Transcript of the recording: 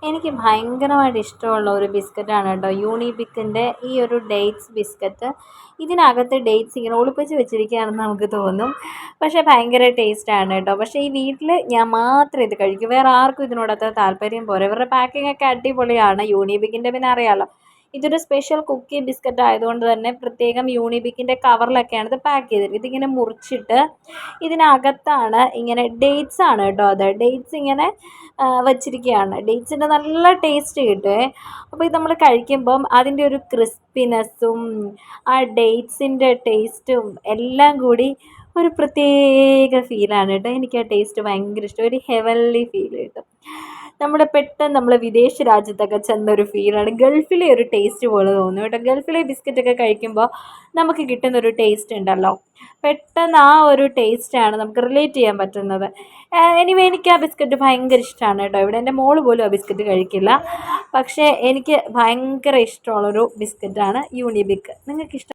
എനിക്ക് ഭയങ്കരമായിട്ട് ഇഷ്ടമുള്ള ഒരു ബിസ്ക്കറ്റാണ് കേട്ടോ യൂണിബിക്കിൻ്റെ ഈ ഒരു ഡേറ്റ്സ് ബിസ്ക്കറ്റ്. ഇതിനകത്ത് ഡേറ്റ്സ് ഇങ്ങനെ ഒളിപ്പിച്ച് വെച്ചിരിക്കുകയാണെന്ന് നമുക്ക് തോന്നും. പക്ഷേ ഭയങ്കര ടേസ്റ്റാണ് കേട്ടോ. പക്ഷേ ഈ വീട്ടിൽ ഞാൻ മാത്രം ഇത് കഴിക്കും, വേറെ ആർക്കും ഇതിനോട് അത്ര താല്പര്യം പോരാ. ഇവരുടെ പാക്കിംഗ് ഒക്കെ അടിപൊളിയാണ് യൂണിബിക്കിൻ്റെ, പിന്നെ അറിയാമല്ലോ ഇതൊരു സ്പെഷ്യൽ കുക്കി ബിസ്ക്കറ്റ് ആയതുകൊണ്ട് തന്നെ പ്രത്യേകം യൂണിബിക്കിൻ്റെ കവറിലൊക്കെയാണ് ഇത് പാക്ക് ചെയ്തിരിക്കുന്നത്. ഇതിങ്ങനെ മുറിച്ചിട്ട് ഇതിനകത്താണ് ഇങ്ങനെ ഡേറ്റ്സ് ആണ് കേട്ടോ, അത് ഡേറ്റ്സ് ഇങ്ങനെ വച്ചിരിക്കുകയാണ്. ഡേറ്റ്സിൻ്റെ നല്ല ടേസ്റ്റ് കിട്ടുമേ. അപ്പോൾ ഇത് നമ്മൾ കഴിക്കുമ്പം അതിൻ്റെ ഒരു ക്രിസ്പിനെസ്സും ആ ഡേറ്റ്സിൻ്റെ ടേസ്റ്റും എല്ലാം കൂടി ഒരു പ്രത്യേക ഫീലാണ് കേട്ടോ. എനിക്ക് ആ ടേസ്റ്റ് ഭയങ്കര ഇഷ്ടം, ഒരു ഹെവൻലി ഫീൽ കിട്ടും. പെട്ടെന്ന് നമ്മൾ വിദേശ രാജ്യത്തൊക്കെ ചെന്നൊരു ഫീലാണ്, ഗൾഫിലെ ഒരു ടേസ്റ്റ് പോലെ തോന്നും കേട്ടോ. ഗൾഫിലെ ബിസ്ക്കറ്റൊക്കെ കഴിക്കുമ്പോൾ നമുക്ക് കിട്ടുന്നൊരു ടേസ്റ്റ് ഉണ്ടല്ലോ, പെട്ടെന്ന് ആ ഒരു ടേസ്റ്റാണ് നമുക്ക് റിലേറ്റ് ചെയ്യാൻ പറ്റുന്നത്. എനിവേ എനിക്ക് ആ ബിസ്ക്കറ്റ് ഭയങ്കര ഇഷ്ടമാണ് കേട്ടോ. ഇവിടെ എൻ്റെ മോള് പോലും ആ ബിസ്ക്കറ്റ് കഴിക്കില്ല, പക്ഷേ എനിക്ക് ഭയങ്കര ഇഷ്ടമുള്ളൊരു ബിസ്ക്കറ്റാണ് യൂണിബിക്ക്. നിങ്ങൾക്ക് ഇഷ്ടം